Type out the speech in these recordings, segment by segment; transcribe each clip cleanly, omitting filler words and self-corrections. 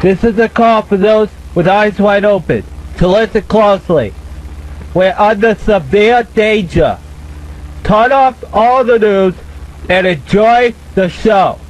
This is a call for those with eyes wide open to listen closely. We're under severe danger. Turn off all the news and enjoy the show.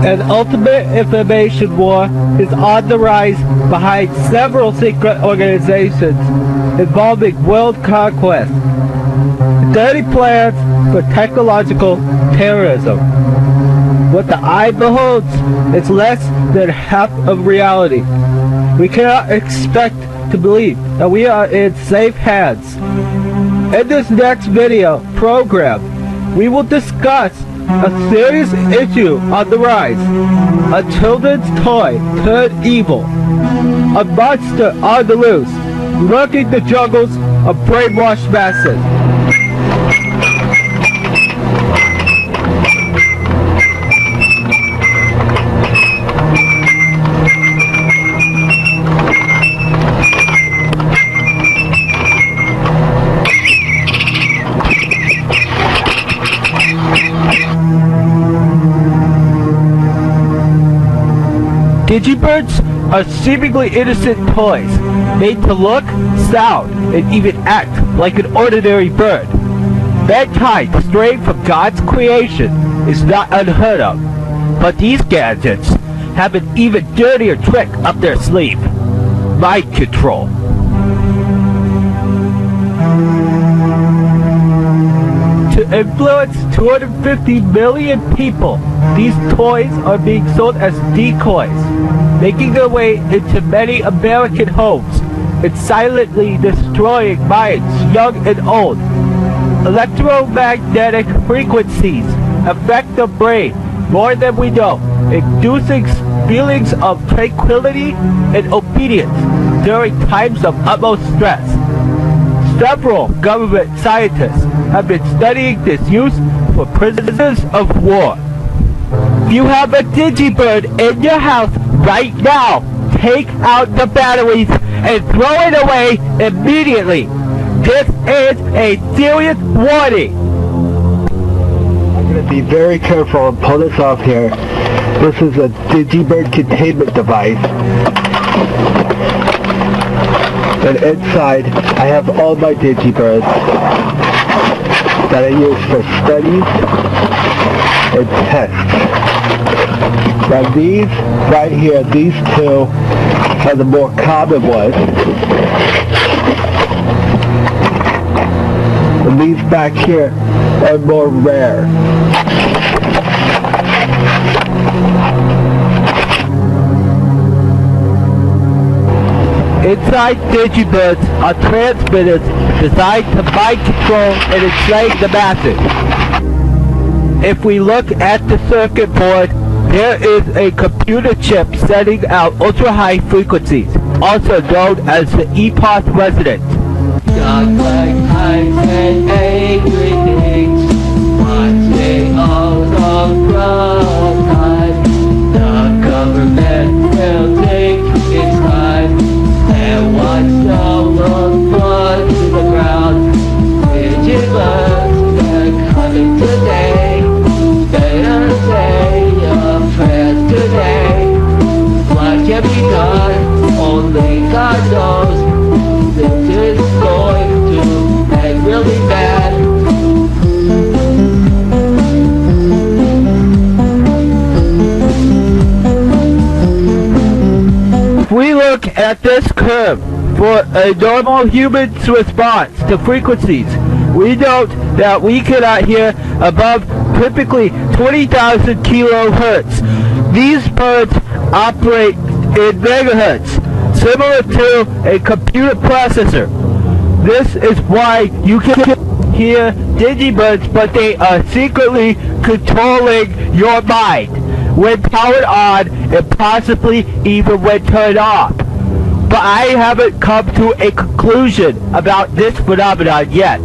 An ultimate information war is on the rise behind several secret organizations involving world conquest, dirty plans for technological terrorism. What the eye beholds is less than half of reality. We cannot expect to believe that we are in safe hands. In this next video program, we will discuss a serious issue on the rise. A children's toy turned evil. A monster on the loose, lurking the jungles of brainwashed masses. Digibirds are seemingly innocent toys, made to look, sound, and even act like an ordinary bird. Mankind straying from God's creation is not unheard of, but these gadgets have an even dirtier trick up their sleeve: mind control. To influence 250 million people, these toys are being sold as decoys, making their way into many American homes and silently destroying minds young and old. Electromagnetic frequencies affect the brain more than we know, inducing feelings of tranquility and obedience during times of utmost stress. Several government scientists have been studying this use for prisoners of war. If you have a Digibird in your house right now, take out the batteries and throw it away immediately. This is a serious warning. I'm going to be very careful and pull this off here. This is a Digibird containment device. And inside, I have all my Digibirds that I use for studies and tests. Now these right here, these two are the more common ones. And these back here are more rare. Inside Digibirds are transmitters designed to mind control and enslave the masses. If we look at the circuit board, there is a computer chip sending out ultra-high frequencies, also known as the EPOS resonance. Godlike eyes and angry things, watching all the time. The government will take its time and watch the world fall to the ground. Digibirds, they're coming today. Better say your prayers today. What can be done? Only God knows. This is going to end really bad. If we look at this curve for a normal human's response to frequencies, we note that we cannot hear above typically 20,000 kilohertz. These birds operate in megahertz, similar to a computer processor. This is why you can hear digibirds, but they are secretly controlling your mind when powered on and possibly even when turned off. But I haven't come to a conclusion about this phenomenon yet.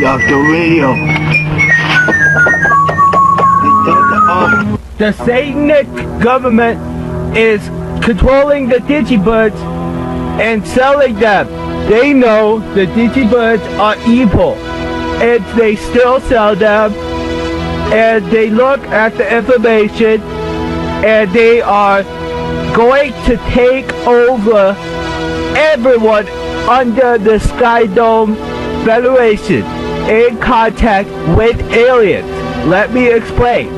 Off the radio. The Satanic government is controlling the digibirds and selling them. They know the digibirds are evil, and they still sell them, and they look at the information, and they are going to take over everyone under the Sky Dome Federation in contact with aliens. Let me explain.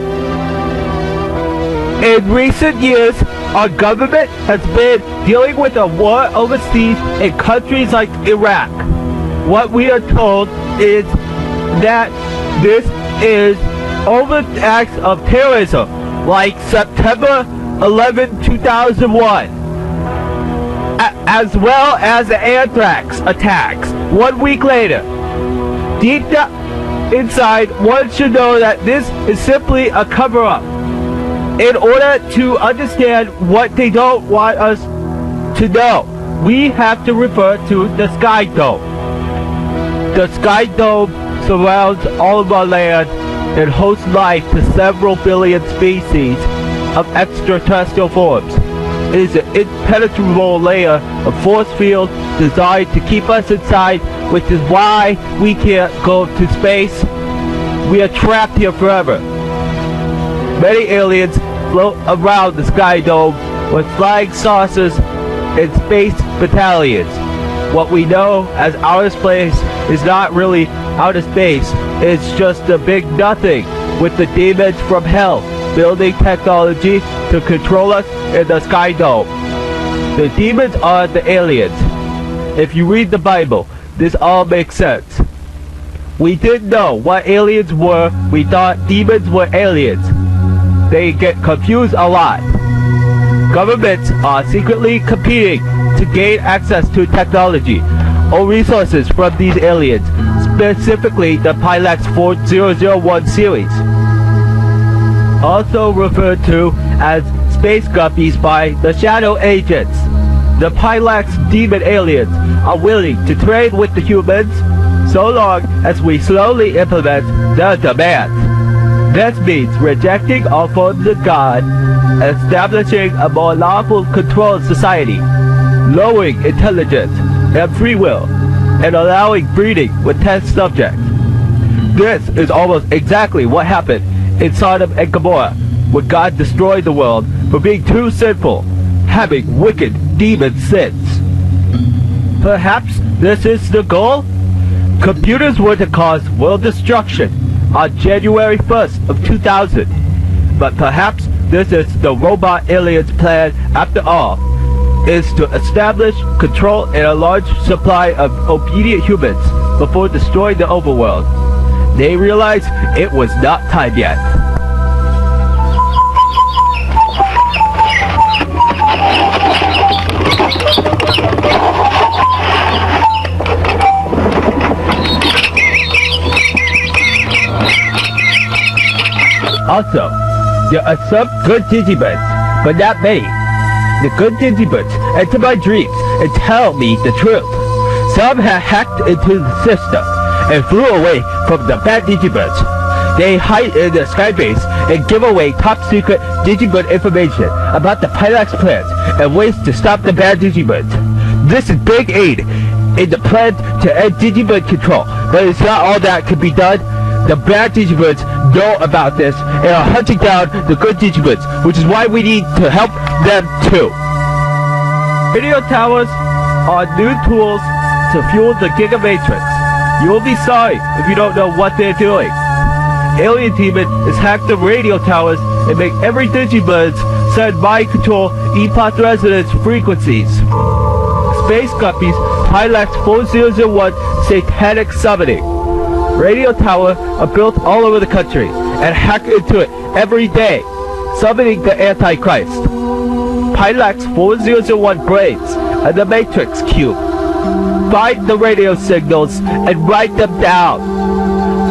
In recent years, our government has been dealing with a war overseas in countries like Iraq. What we are told is that this is overt acts of terrorism, like September 11, 2001, as well as the anthrax attacks 1 week later. Deep down inside, one should know that this is simply a cover-up in order to understand what they don't want us to know. We have to refer to the Sky Dome. The Sky Dome surrounds all of our land and hosts life to several billion species of extraterrestrial forms. It is an impenetrable layer of force field designed to keep us inside, which is why we can't go to space. We are trapped here forever. Many aliens float around the Sky Dome with flying saucers and space battalions. What we know as outer space is not really outer space. It's just a big nothing with the demons from hell building technology to control us in the Sky Dome. The demons are the aliens. If you read the Bible, this all makes sense. We didn't know what aliens were. We thought demons were aliens. They get confused a lot. Governments are secretly competing to gain access to technology or resources from these aliens, specifically the Pilax 4001 series, also referred to as space guppies by the shadow agents. The Pilax demon aliens are willing to trade with the humans so long as we slowly implement their demands. This means rejecting all forms of God, establishing a more lawful controlled society, lowering intelligence and free will, and allowing breeding with test subjects. This is almost exactly what happened in Sodom and Gomorrah, when God destroyed the world for being too sinful, having wicked demon sins. Perhaps this is the goal? Computers were to cause world destruction on January 1st of 2000. But perhaps this is the robot aliens' plan after all, is to establish, control, and a large supply of obedient humans before destroying the overworld. They realized it was not time yet. Also, there are some good digibirds, but not many. The good digibirds enter my dreams and tell me the truth. Some have hacked into the system and flew away from the bad digibirds. They hide in the skybase and give away top secret digibird information about the Pilax plans and ways to stop the bad digibirds. This is big aid in the plan to end digibird control, but it's not all that can be done. The bad Digibirds know about this and are hunting down the good Digibirds, which is why we need to help them too. Radio towers are new tools to fuel the Gigabatrix. You will be sorry if you don't know what they're doing. Alien Demon has hacked the radio towers and make every Digibird send mind control epoch resonance frequencies. Space Guppies highlights 4001 satanic summoning. Radio towers are built all over the country and hack into it every day, summoning the Antichrist. Pilax 4001 brains and the Matrix Cube. Find the radio signals and write them down.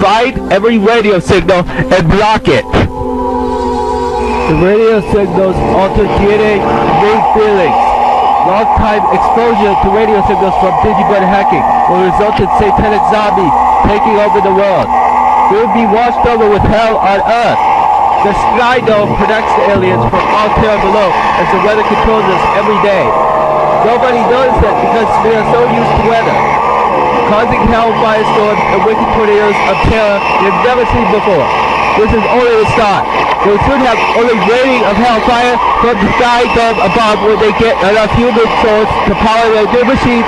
Find every radio signal and block it. The radio signals alter DNA and bring feelings. Long-time exposure to radio signals from Digibird hacking will result in satanic zombies taking over the world. We will be washed over with hell on Earth. The sky dome protects the aliens from all terror below as the weather controls us every day. Nobody noticed that because we are so used to weather, causing hell firestorms and wicked tornadoes of terror we've never seen before. This is only the start. They will soon have only raining of hellfire from the sky dome above when they get enough human souls to power their new machines.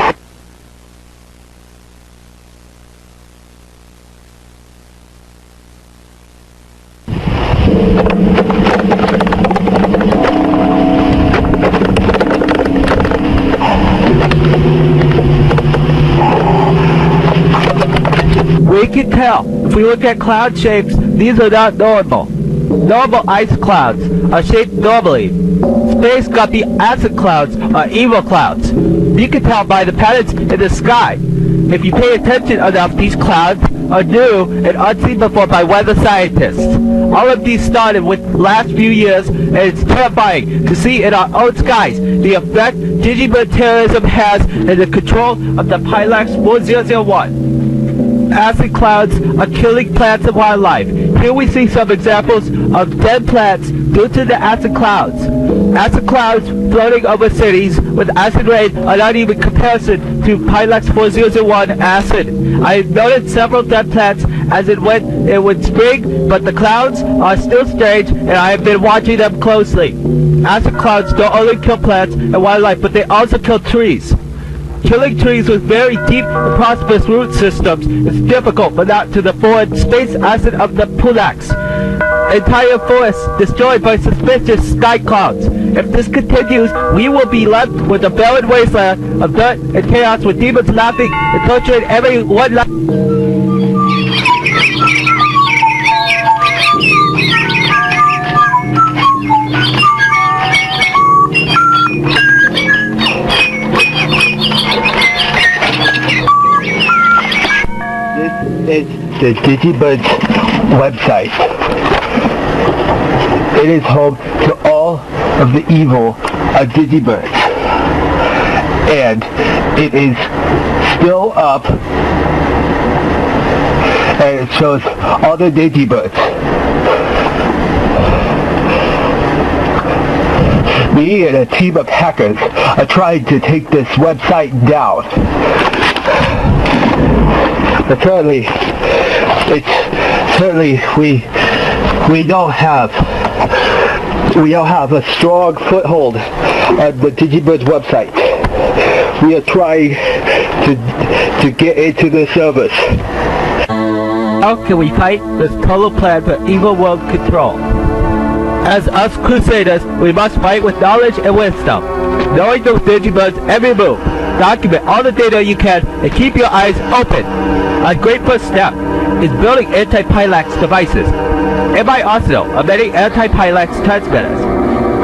We can tell, if we look at cloud shapes, these are not normal. Normal ice clouds are shaped normally. Space Guppy acid clouds are evil clouds. You can tell by the patterns in the sky. If you pay attention enough, these clouds are new and unseen before by weather scientists. All of these started with the last few years, and it's terrifying to see in our own skies the effect Digibird terrorism has in the control of the Pilax 4001. Acid clouds are killing plants and wildlife. Here we see some examples of dead plants due to the acid clouds. Acid clouds floating over cities with acid rain are not even comparison to Pilax 4001 acid. I have noted several dead plants as it would spring, but the clouds are still strange and I have been watching them closely. Acid clouds don't only kill plants and wildlife, but they also kill trees. Killing trees with very deep and prosperous root systems is difficult, but not to the foreign space acid of the Pulax. Entire forests destroyed by suspicious sky clouds. If this continues, we will be left with a barren wasteland of dirt and chaos with demons laughing and torturing everyone. This is the Digibird website. It is home to all of the evil of Digibirds. And it is still up. And it shows all the Digibirds. Me and a team of hackers are trying to take this website down. But certainly we don't have a strong foothold on the Digibird's website. We are trying to get into the service. How can we fight this total plan for evil world control? As us crusaders, we must fight with knowledge and wisdom. Knowing those Digibirds every move. Document all the data you can and keep your eyes open. A great first step is building anti-Pilax devices. In my arsenal are many anti-Pilax transmitters.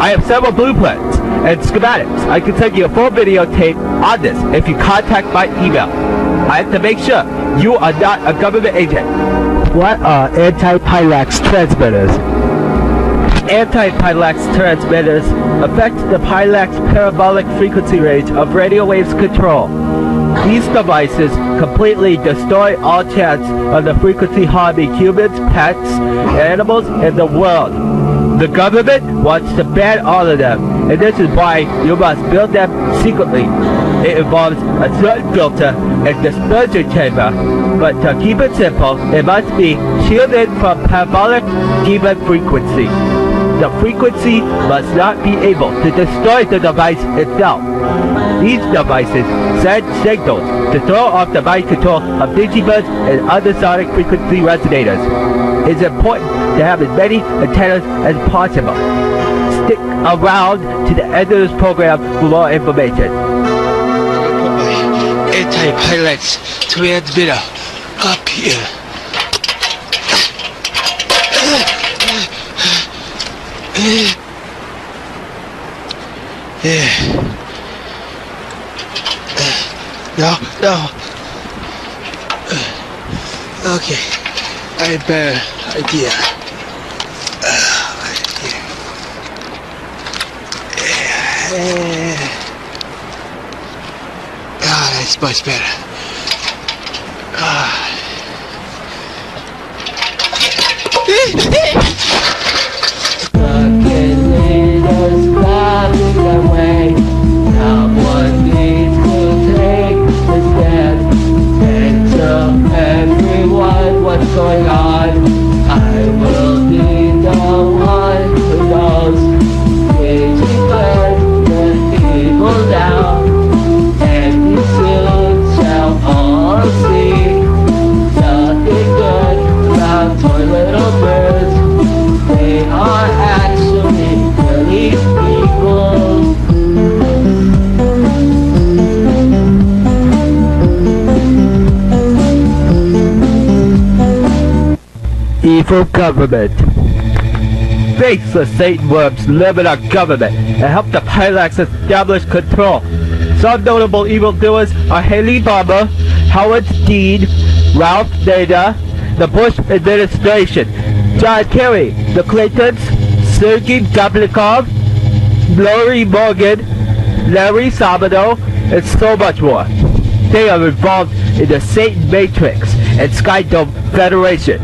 I have several blueprints and schematics. I can send you a full videotape on this if you contact my email. I have to make sure you are not a government agent. What are anti-Pilax transmitters? Anti-Pilax transmitters affect the Pilax parabolic frequency range of radio waves control. These devices completely destroy all chance of the frequency harming humans, pets, animals, and the world. The government wants to ban all of them, and this is why you must build them secretly. It involves a certain filter and disperser chamber, but to keep it simple, it must be shielded from parabolic demon frequency. The frequency must not be able to destroy the device itself. These devices send signals to throw off the mind control of digibirds and other sonic frequency resonators. It's important to have as many antennas as possible. Stick around to the end of this program for more information. Anti-pilots transmitter up here. No. Okay, I have a better idea. That's much better. Someone needs to take the step and tell everyone what's going on. I will be the one who knows which is good, the evil now, and we soon shall all see nothing good about toy little birds. They are actually really evil. Evil government. Faceless Satan worms live in our government and help the pilots establish control. Some notable evildoers are Haley Barbour, Howard Dean, Ralph Nader, the Bush administration, John Kerry, the Clintons, Sergei Gablakov, Lori Morgan, Larry Sabado, and so much more. They are involved in the Satan Matrix and Skydome Federation,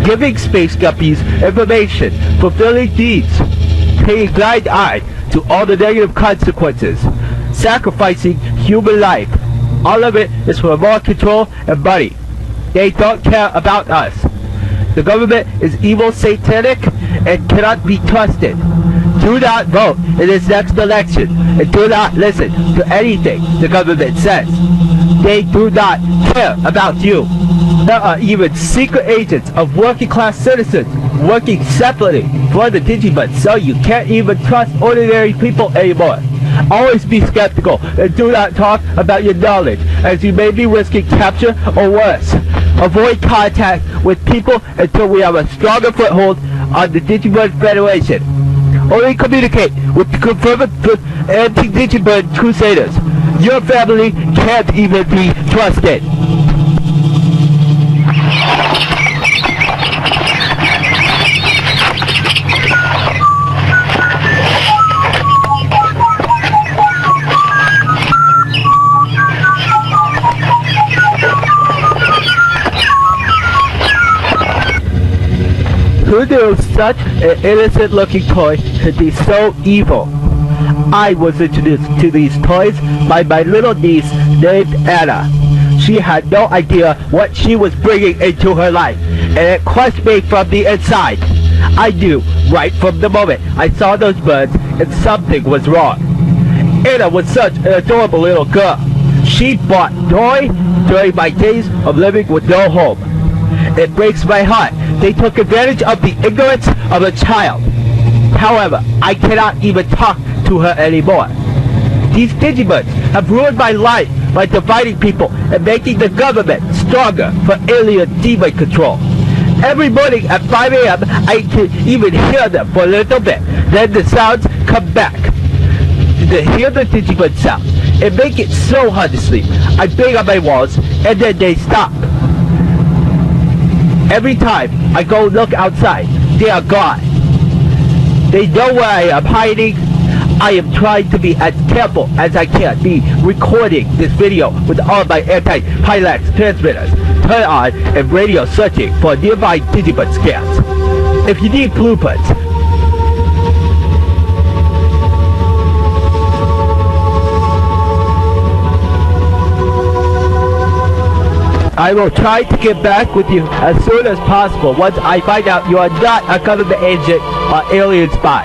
giving space guppies information, fulfilling deeds, paying blind eye to all the negative consequences, sacrificing human life. All of it is for more control and money. They don't care about us. The government is evil, satanic, and cannot be trusted. Do not vote in this next election, and do not listen to anything the government says. They do not care about you. There are even secret agents of working class citizens working separately for the Digibird, so you can't even trust ordinary people anymore. Always be skeptical and do not talk about your knowledge, as you may be risking capture or worse. Avoid contact with people until we have a stronger foothold on the Digibird Federation. Only communicate with the conservative anti-Digibird crusaders. Your family can't even be trusted. Who knew such an innocent-looking toy could be so evil? I was introduced to these toys by my little niece named Anna. She had no idea what she was bringing into her life, and it crushed me from the inside. I knew right from the moment I saw those birds that something was wrong. Anna was such an adorable little girl. She brought joy during my days of living with no home. It breaks my heart they took advantage of the ignorance of a child. However, I cannot even talk to her anymore. These Digibirds have ruined my life by dividing people and making the government stronger for alien demon control. Every morning at 5 a.m. I can even hear them for a little bit. Then the sounds come back. To hear the Digibird sound, it makes it so hard to sleep. I bang on my walls and then they stop. Every time I go look outside, they are gone. They know where I am hiding. I am trying to be as careful as I can be recording this video with all my anti-pilax transmitters turned on and radio searching for nearby Digibird scans. If you need bloopers, I will try to get back with you as soon as possible once I find out you are not a government agent or alien spy.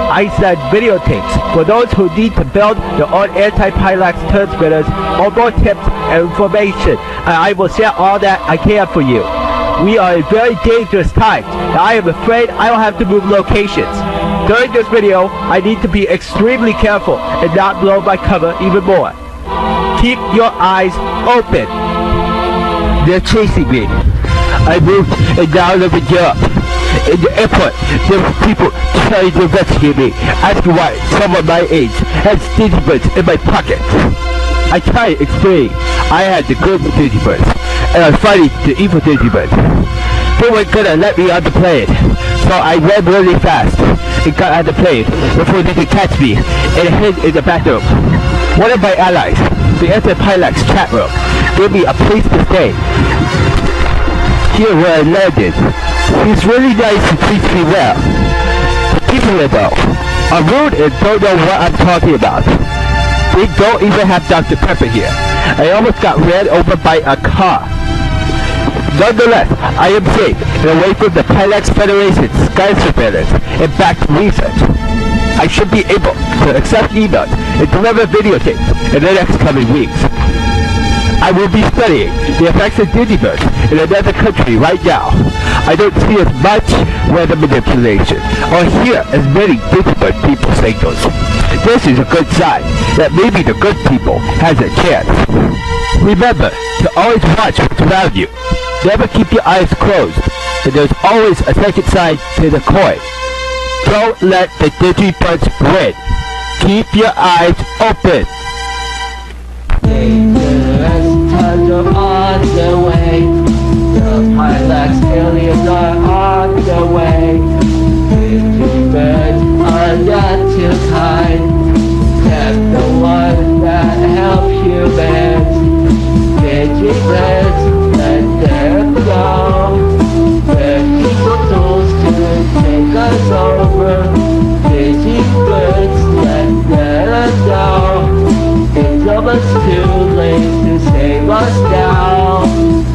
I send videotapes for those who need to build their own anti-Pilax transmitters or more tips and information, and I will share all that I can for you. We are in very dangerous times, and I am afraid I will have to move locations. During this video, I need to be extremely careful and not blow my cover even more. Keep your eyes open. They're chasing me. I moved and now live in Europe. In the airport, there were people trying to rescue me, asking why someone my age has digibirds in my pocket. I tried to explain I had the good digibirds, and I was fighting the evil digibirds. They weren't gonna let me on the plane, so I ran really fast and got on the plane before they could catch me and hid in the bathroom. One of my allies, the anti-Pilax chat room, gave me a place to stay here where I landed. He's really nice and treats me well. The people there though are rude and don't know what I'm talking about. They don't even have Dr. Pepper here. I almost got ran over by a car. Nonetheless, I am safe and away from the Pilax Federation sky surveillance and back to research. I should be able to accept emails and deliver videotapes in the next coming weeks. I will be studying the effects of digibirds in another country right now. I don't see as much weather manipulation or hear as many digibird people signals. This is a good sign that maybe the good people has a chance. Remember to always watch what's around you. Never keep your eyes closed, and there's always a second side to the coin. Don't let the digibirds win. Keep your eyes open. Dangerous times are on the way. The Pilax aliens are on the way. Digibirds are not too kind, except the ones that help humans. Digibirds, let them go. We're evil tools to take us over. Digibirds, let them go. It's almost too late to save us now.